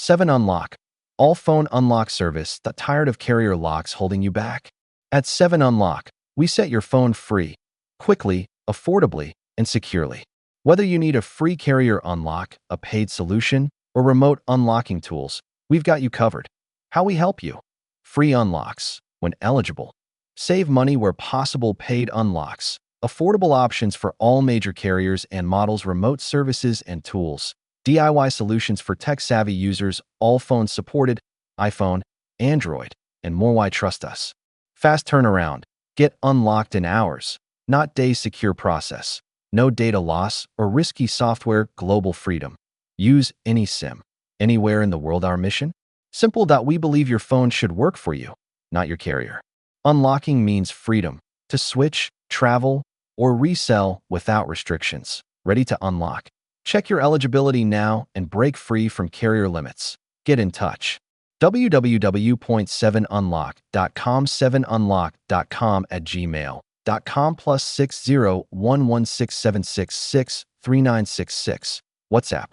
7Unlock, all phone unlock service that tired of carrier locks holding you back. At 7Unlock, we set your phone free, quickly, affordably, and securely. Whether you need a free carrier unlock, a paid solution, or remote unlocking tools, we've got you covered. How we help you? Free unlocks, when eligible. Save money where possible. Paid unlocks. Affordable options for all major carriers and models. Remote services and tools. DIY solutions for tech-savvy users. All phones supported. iPhone, Android, and more. Why trust us? Fast turnaround. Get unlocked in hours, not days. Secure process. No data loss or risky software. Global freedom. Use any SIM, anywhere in the world. Our mission? Simple. We believe your phone should work for you, not your carrier. Unlocking means freedom to switch, travel, or resell without restrictions. Ready to unlock? Check your eligibility now and break free from carrier limits. Get in touch. www.7unlock.com 7unlock.com @gmail.com +60 116766 3966. WhatsApp